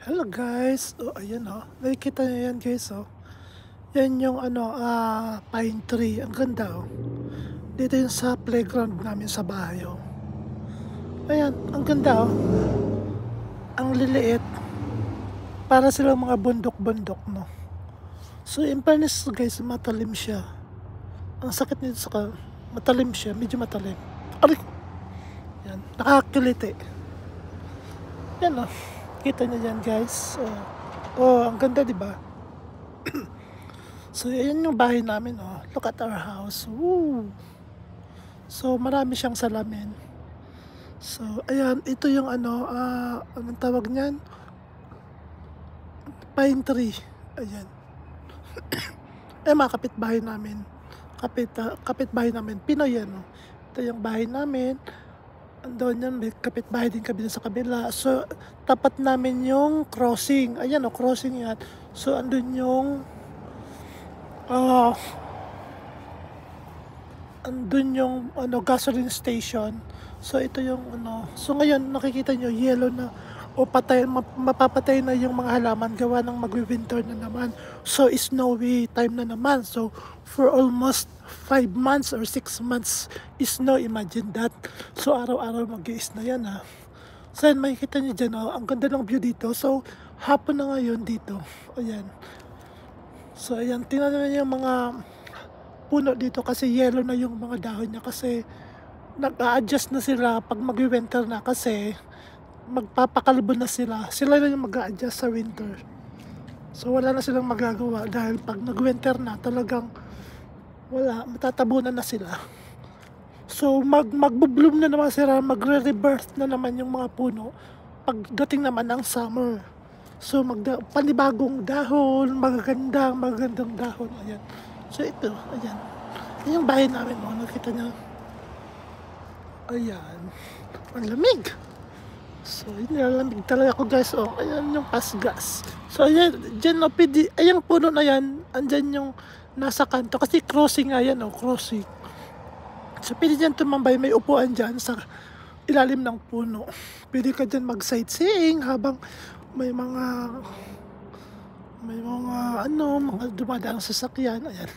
Hello guys. Oh, ayan oh. Nakikita niyo yan guys oh. Yan yung pine tree. Ang ganda oh. Dito yung sa playground namin sa bahay oh. Ayan, ang ganda oh. Ang liliit. Para silang mga bundok-bundok no. So in fairness guys, matalim siya. Ang sakit nito matalim siya, medyo matalim. Aray! Yan, nakakiliti. Yan oh. Kita niyo yan guys. Oh, ang ganda 'di ba? So, ayan yung bahay namin, oh. Look at our house. Woo! So, marami siyang salamin. So, ayan, ito yung anong tawag niyan? Pine tree. Ayan. Mga kapitbahay namin. Kapitbahay namin. Pinoy yan, oh. Ito yung bahay namin. Andun yan, may kapitbahay din kami sa kabila. So, tapat namin yung crossing. Ayan, oh, crossing yan. So, andun yung andun yung gasoline station. So ito yung so ngayon nakikita nyo yellow na o mapapatay na yung mga halaman gawa ng magwi-winter na naman. So snowy time na naman. So for almost 5 months or 6 months snow, imagine that. So araw-araw mag-i-snow yan ha. So yan, makikita nyo dyan ang ganda ng view dito. So hapon na ngayon dito. Ayan. So ayan, tingnan nyo yung mga puno dito kasi yellow na yung mga dahon niya kasi nag-a-adjust na sila pag mag-winter na kasi magpapakalbo na sila. Sila na yung mag-a-adjust sa winter. So wala na silang magagawa dahil pag nag-winter na talagang wala, matatabunan na sila. So magbo-bloom na naman sila, magre-rebirth na naman yung mga puno pagdating naman ng summer. So panibagong dahon, magagandang dahon. Ayan. So ito, ayan. Ayan yung bahay namin, oh. Nakita niyo. Ayan. Ang lamig. So, nilalamig talaga ako guys, oh. Ayan yung pasgas. So, ayan, dyan, oh, ayan puno na yan. Andyan yung nasa kanto. Kasi crossing nga yan, oh, crossing. So, pwede dyan tumambay. May upuan dyan sa ilalim ng puno. Pwede ka dyan mag-sightseeing habang may mga mga dumadaang sasakyan. Ayan.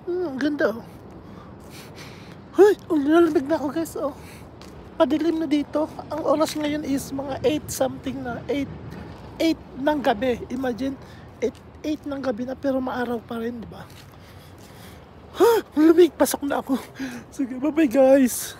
Ang ganda oh. Hoy, lalamig na ako guys oh. Padilim na dito. Ang oras ngayon is mga 8 something na. 8 ng gabi. Imagine 8 ng gabi na pero maaraw pa rin, di ba? Lamig, pasok na ako. Sige, bye bye guys.